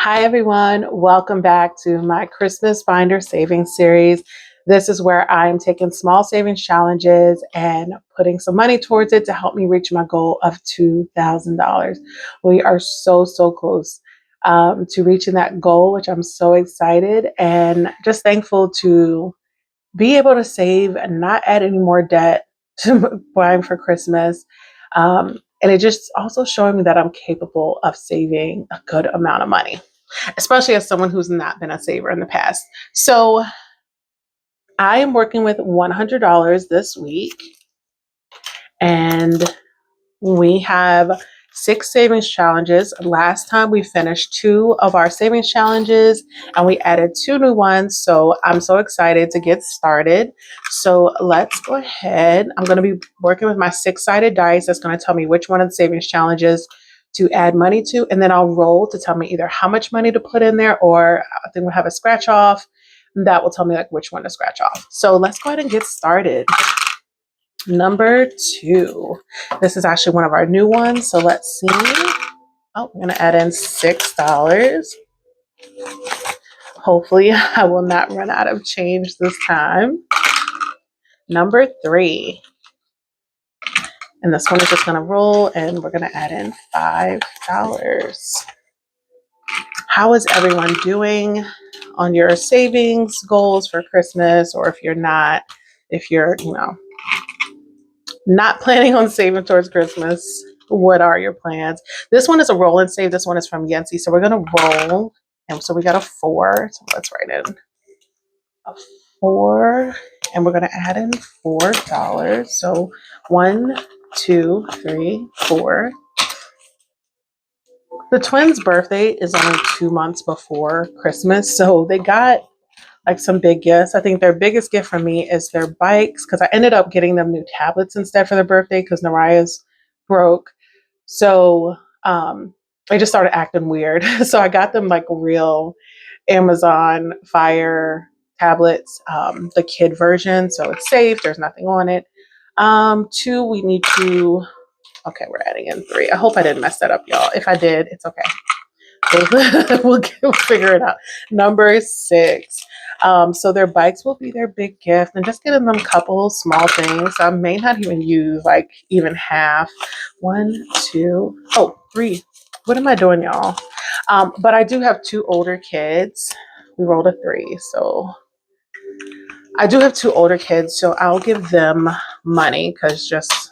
Hi, everyone. Welcome back to my Christmas Binder Savings Series. This is where I'm taking small savings challenges and putting some money towards it to help me reach my goal of $2,000. We are so close to reaching that goal, which I'm so excited and just thankful to be able to save and not add any more debt to buying for Christmas. And it just also showing me that I'm capable of saving a good amount of money, especially as someone who's not been a saver in the past. So I am working with $100 this week, and we have 6 savings challenges. Last time we finished 2 of our savings challenges and we added 2 new ones. So I'm so excited to get started. So let's go ahead. I'm going to be working with my 6-sided dice. That's going to tell me which one of the savings challenges to add money to. And then I'll roll to tell me either how much money to put in there, or I think we'll have a scratch off. That will tell me like which one to scratch off. So let's go ahead and get started. Number 2. This is actually one of our new ones. So let's see. Oh, I'm going to add in $6. Hopefully, I will not run out of change this time. Number 3. And this one is just going to roll, and we're going to add in $5. How is everyone doing on your savings goals for Christmas? Or if you're not, if you're, not planning on saving towards Christmas, what are your plans? This one is a roll and save. This one is from Yancy. So we're going to roll. And so we got a 4. So let's write in a 4. And we're going to add in $4. So 1, 2, 3, 4. The twins' birthday is only 2 months before Christmas. So they got like some big gifts. I think their biggest gift for me is their bikes, because I ended up getting them new tablets instead for their birthday because Naraya's broke. So they just started acting weird. So I got them like real Amazon Fire tablets, the kid version. So it's safe. There's nothing on it. 2, we need to, okay, we're adding in 3. I hope I didn't mess that up, y'all. If I did, it's okay. We'll figure it out. Number 6. So their bikes will be their big gift, and just getting them a couple small things. I may not even use like even half. 1, 2, 3. What am I doing, y'all? But I do have 2 older kids. We rolled a 3, so I do have 2 older kids. So I'll give them money because just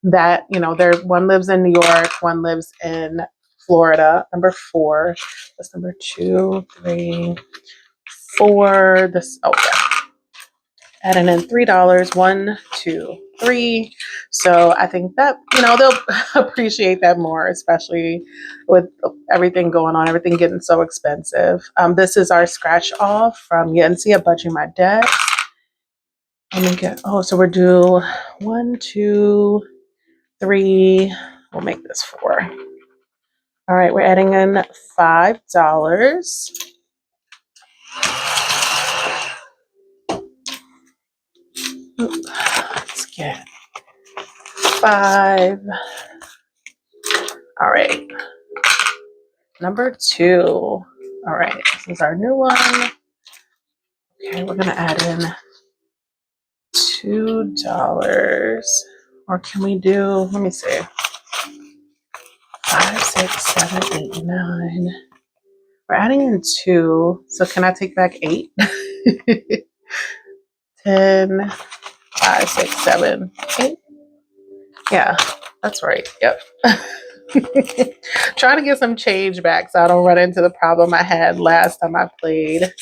that, they're one lives in New York, one lives in Florida. Number 4. That's number 2, 3, 4. This, oh yeah. Adding in $3. 1, 2, 3. So I think that, they'll appreciate that more, especially with everything going on, everything getting so expensive. This is our scratch off from Yancy, a Budging My Debt. Let me get, so we're due 1, 2, 3. We'll make this 4. All right, we're adding in $5. Let's get 5. All right. Number 2. All right, this is our new one. Okay, we're gonna add in $2. Or can we do, let me see. 5, 6, 7, 8, 9. We're adding in 2. So can I take back 8? 10, 5, 6, 7, 8. Yeah, that's right. Yep. Trying to get some change back so I don't run into the problem I had last time I played.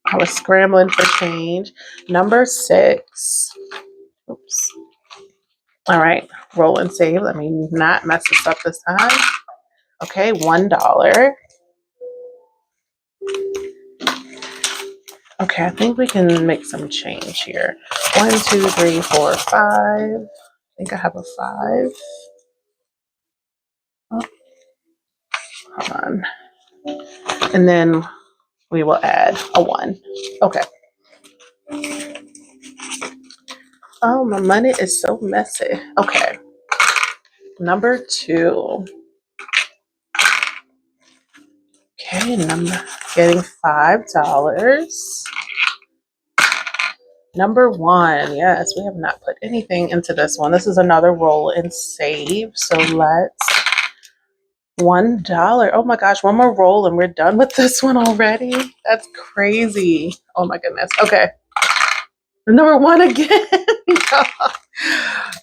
I was scrambling for change. Number 6. Oops. All right, roll and save. Let me not mess this up this time. Okay, $1. Okay, I think we can make some change here. 1, 2, 3, 4, 5. I think I have a 5. Oh, hold on. And then we will add a 1. Okay. Oh, my money is so messy. Okay. Number 2. Okay, and I'm getting $5. Number one, yes, we have not put anything into this one. This is another roll and save. So let's $1. Oh my gosh, one more roll and we're done with this one already. That's crazy. Oh my goodness. Okay. Number one again.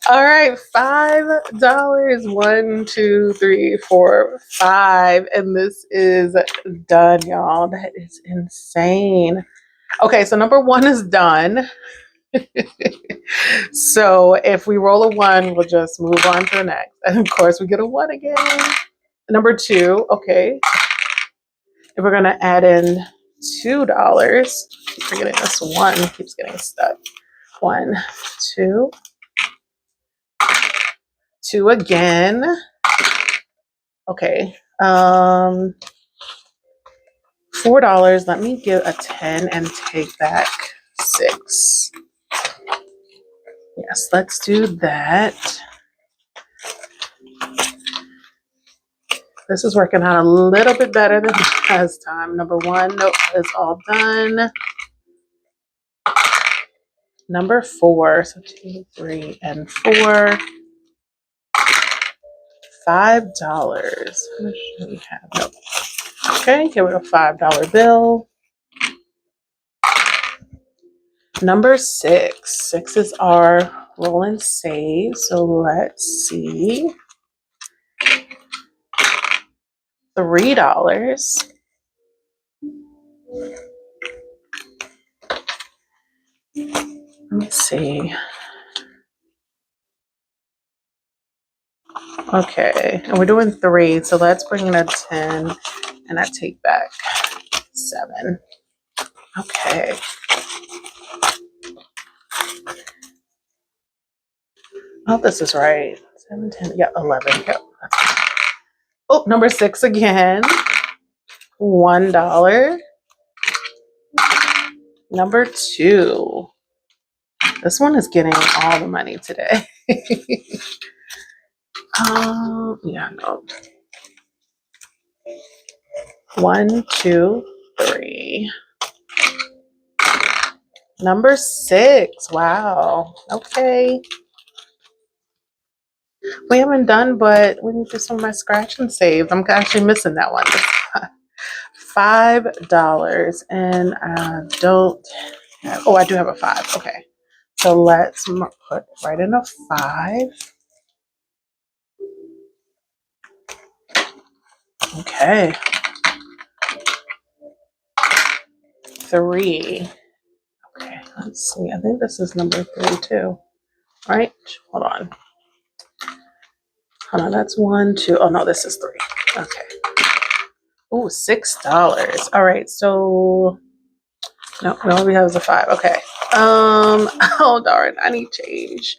All right, $5. 1, 2, 3, 4, 5. And this is done, y'all. That is insane. Okay, so number one is done. So if we roll a one, we'll just move on to the next. And of course, we get a one again. Number two, okay. If we're gonna add in $2, keep forgetting this one keeps getting stuck. 1, 2, 2 again. Okay. $4. Let me give a 10 and take back 6. Yes, let's do that. This is working out a little bit better than last time. Number one, nope, is all done. Number 4, so 2, 3, and 4. $5. How much do we have? Nope. Okay, give it a $5 bill. Number 6. 6 is our roll and save. So let's see. $3. Let me see. Okay, and we're doing 3, so let's bring in a 10, and I take back 7. Okay. Oh, this is right. 7, 10, yeah, 11. Yep. Oh, number 6 again. $1. Number 2. This one is getting all the money today. Yeah, no. 1, 2, 3. Number 6. Wow. Okay. We haven't done, but we need to do some of my scratch and save. I'm actually missing that one. $5, and I don't have, oh, I do have a 5. Okay. So let's put right in a 5. Okay. 3. Okay, let's see. I think this is number 3 too. Right? Hold on. Hold on. That's 1, 2. Oh no, this is 3. Okay. Oh, $6. All right. So no, we have a 5. Okay. Oh darn, I need change.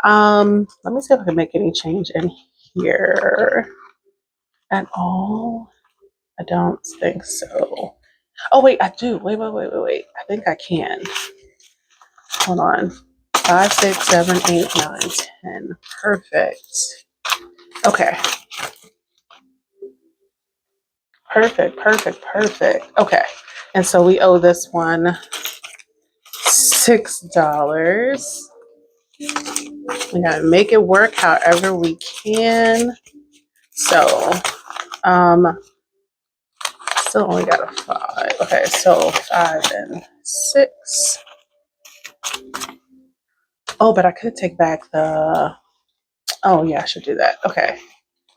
Let me see if I can make any change in here at all. I don't think so. Oh wait, I do. Wait. I think I can. Hold on. 5, 6, 7, 8, 9, 10. Perfect. Okay. Perfect. Okay. And so we owe this one $6. We gotta make it work however we can. So, still only got a 5. Okay, so 5 and 6. Oh, but I could take back the. Oh yeah, I should do that. Okay.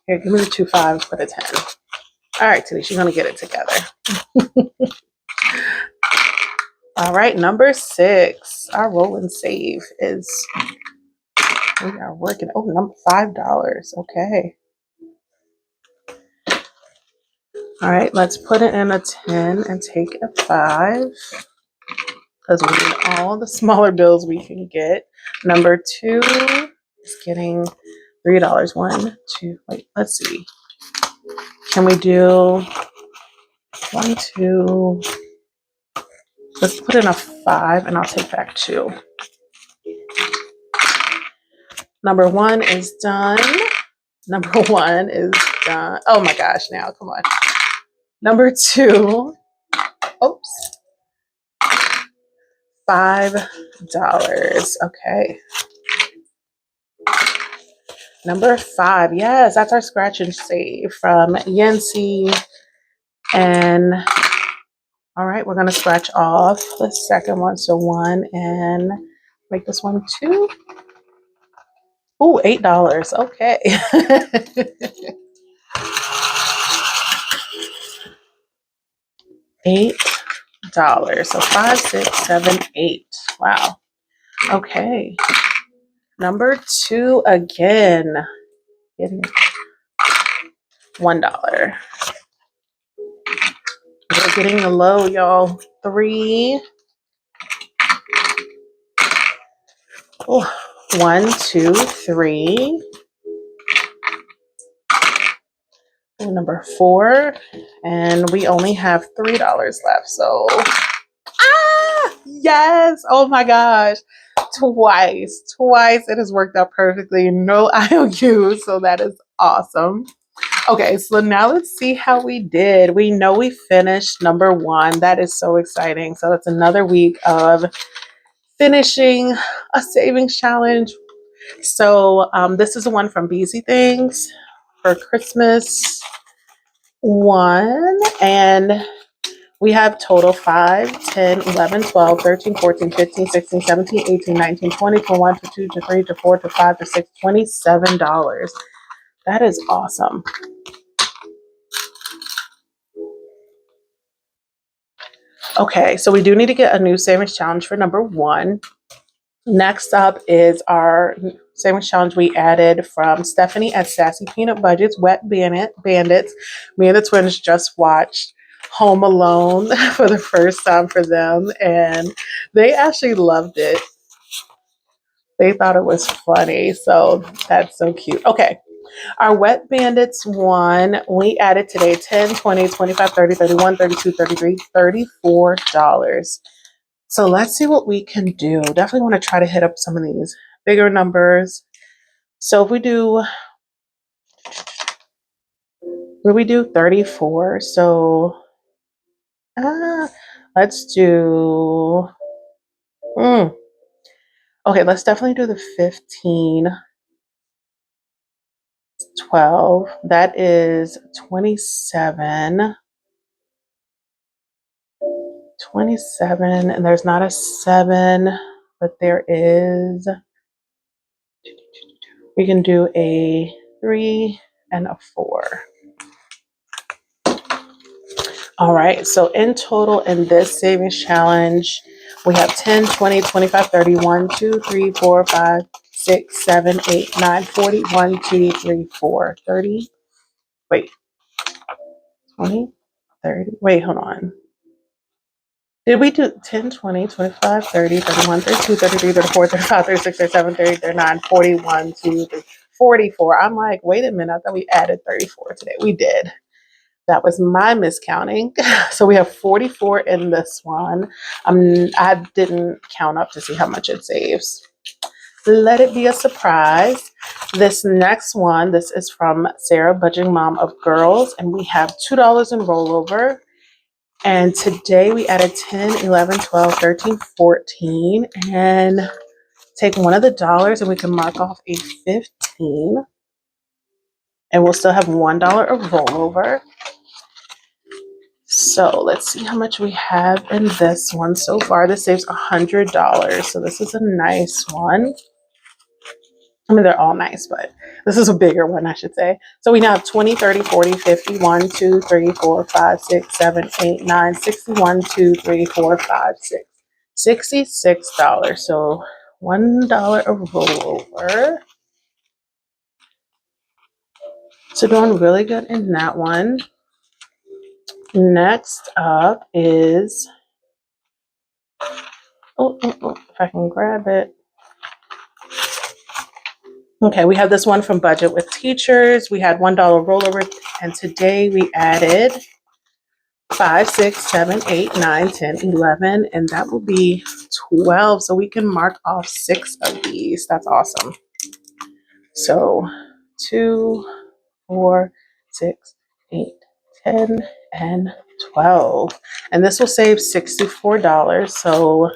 Here, give me the 2 5s for the 10. All right, Tanisha, you're gonna get it together. All right, number 6. Our roll and save is. We are working. Oh, number $5. Okay. All right, let's put it in a 10 and take a 5 because we need all the smaller bills we can get. Number 2 is getting $3. 1, 2. Wait, let's see. Can we do 1, 2? Let's put in a 5 and I'll take back 2. Number 1 is done. Number 1 is done. Oh my gosh, now come on. Number two, oops, $5. Okay. Number five, yes, that's our scratch and save from Yancy. And all right, we're gonna scratch off the second one. So one and make this one two. Ooh, $8. Okay. $8. So five, six, seven, eight. Wow. Okay. Number two again. Getting $1. We're getting the low, y'all. Three. Oh, one, two, three. Ooh, number four. And we only have $3 left. So, yes. Oh my gosh. Twice. It has worked out perfectly. No IOU. So that is awesome. Okay, so now let's see how we did. We know we finished number one. That is so exciting. So that's another week of finishing a savings challenge. So this is the one from Beezy Things for Christmas one. And we have total 5, 10, 11, 12, 13, 14, 15, 16, 17, 18, 19, 20, 21, 22, 23, 24, 25, 26, $27. That is awesome. Okay, so we do need to get a new savings challenge for number one. Next up is our savings challenge we added from Stephanie at Sassy Peanut Budgets, Wet Bandits. Me and the twins just watched Home Alone for the first time for them, and they actually loved it. They thought it was funny, so that's so cute. Okay, our Wet Bandits one, we added today 10, 20, 25, 30, 31, 32, 33, $34. So let's see what we can do. Definitely want to try to hit up some of these bigger numbers. So if we do, what we do 34. So let's do, okay, let's definitely do the 15, 12. That is 27. 27, and there's not a 7, but there is, we can do a 3 and a 4. All right, so in total in this savings challenge, we have 10, 20, 25, 30, 1, 2, 3, 4, 5, 6, 7, 8, 9, 40, 1, 2, 3, 4, 30. Wait, 20, 30. Wait, hold on. Did we do 10, 20, 25, 30, 31, 32, 33, 34, 35, 36, 37, 30, 39, 41, 2, 3, 44? I'm like, wait a minute, I thought we added 34 today. We did. That was my miscounting. So we have 44 in this one. I didn't count up to see how much it saves. Let it be a surprise. This next one, this is from Sarah, Budging Mom of Girls, and we have $2 in rollover. And today we added 10, 11, 12, 13, 14, and take one of the dollars and we can mark off a 15. And we'll still have $1 of rollover. So let's see how much we have in this one so far. This saves $100. So this is a nice one. I mean, they're all nice, but this is a bigger one, I should say. So we now have 20, 30, 40, 50, 1, 2, 3, 4, 5, 6, 7, 8, 9, 61, 2, 3, 4, 5, 6. $66. So $1 of rollover. So doing really good in that one. Next up is, if I can grab it. Okay, we have this one from Budget with Teachers. We had $1 rollover, and today we added 5, 6, 7, 8, 9, 10, 11, and that will be 12. So we can mark off 6 of these. That's awesome. So 2, 4, 6, 8, 10, And this will save $64. So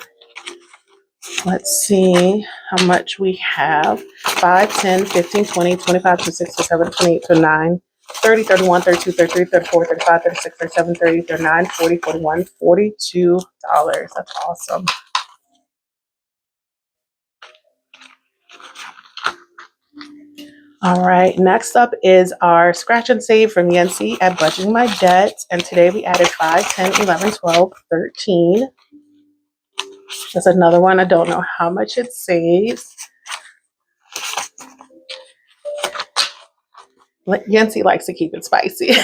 let's see how much we have. 5, 10, 15, 20, 25, 26, 27, 28, 29, 30, 31, 32, 33, 34, 35, 36, 37, 30, 39, 40, 41, $42. That's awesome. All right, next up is our scratch and save from Yancy at Budging My Debt. And today we added 5, 10, 11, 12, 13. There's another one. I don't know how much it saves. Yancy likes to keep it spicy.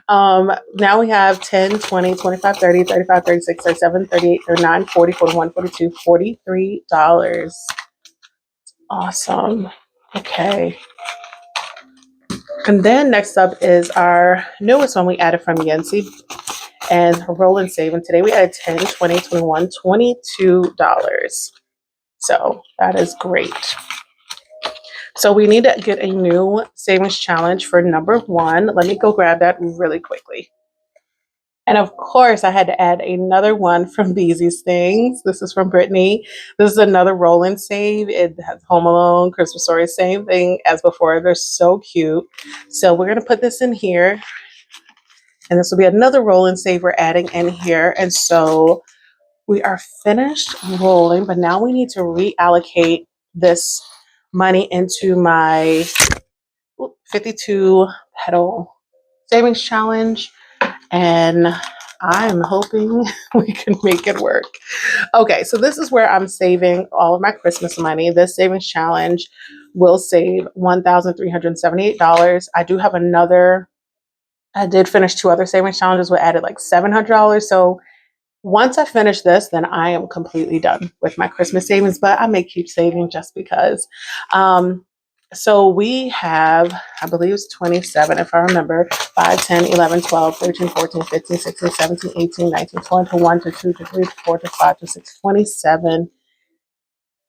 Now we have 10, 20, 25, 30, 35, 36, 37, 38, 39, 40, 41, 42, $43. Awesome. Okay. And then next up is our newest one we added from Yancy and roll and save. And today we added 10, 20, 21, $22. So that is great. So we need to get a new savings challenge for number 1. Let me go grab that really quickly. And of course, I had to add another one from Beezy's Things. This is from Brittany. This is another roll and save. It has Home Alone, Christmas Story, same thing as before. They're so cute. So we're going to put this in here. And this will be another roll and save we're adding in here. And so we are finished rolling, but now we need to reallocate this money into my 52 petal savings challenge. And I'm hoping we can make it work. Okay, so this is where I'm saving all of my Christmas money. This savings challenge will save $1,378. I do have another, I did finish 2 other savings challenges, we added like $700. So once I finish this, then I am completely done with my Christmas savings, but I may keep saving just because. So we have, I believe it's 27, if I remember, 5, 10, 11, 12, 13, 14, 15, 16, 17, 18, 19, 20, 21, 22, 23, 24, 25, 26, 27.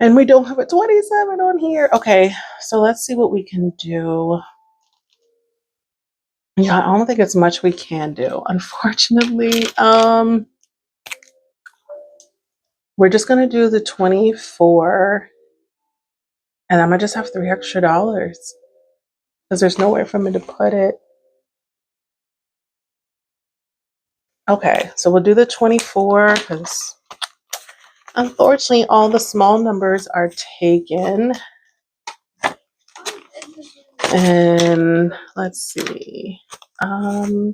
And we don't have a 27 on here. Okay, so let's see what we can do. Yeah, I don't think it's much we can do, unfortunately. We're just gonna do the 24, and I'm gonna just have $3 extra because there's nowhere for me to put it. Okay, so we'll do the 24 because unfortunately all the small numbers are taken. And let's see. Oh,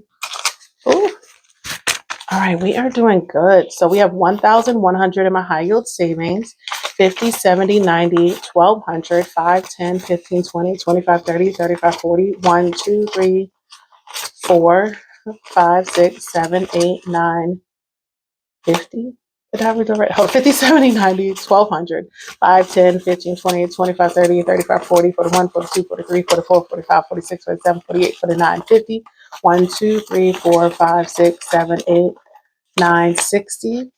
all right, we are doing good. So we have 1,100 in my high yield savings, 50, 70, 90, 1,200, 5, 10, 15, 20, 25, 30, 35, 40, 1, 2, 3, 4, 5, 6, 7, 8, 9, 50. Did I read it right? Oh, 50, 70, 90, 1,200, 5, 10, 15, 20, 25, 30, 35, 40, 41, 42, 43, 44, 45, 46, 47, 48, 49, 50. 1, 2, 3, 4, 5, 6, 7, 8, 9, 60.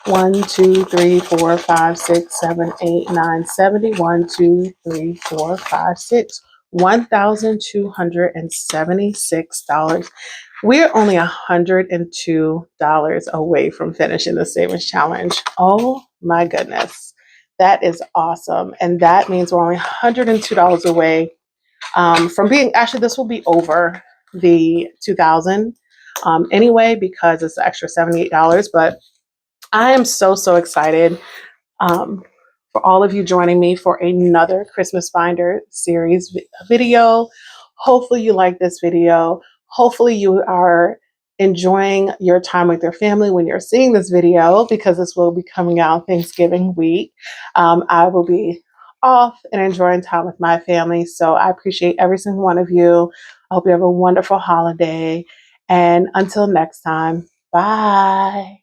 1, 2, 3, 4, 5, 6, 7, 8, 9, 70. 1, 2, 3, 4, 5, 6. $1,276. We're only $102 away from finishing the savings challenge. Oh my goodness. That is awesome. And that means we're only $102 away from being, actually, this will be over the 2000 anyway, because it's the extra $78. But I am so, so excited for all of you joining me for another Christmas Finder series video. Hopefully you like this video. Hopefully you are enjoying your time with your family when you're seeing this video, because this will be coming out Thanksgiving week. I will be off and enjoying time with my family. So I appreciate every single one of you. I hope you have a wonderful holiday. And until next time, bye.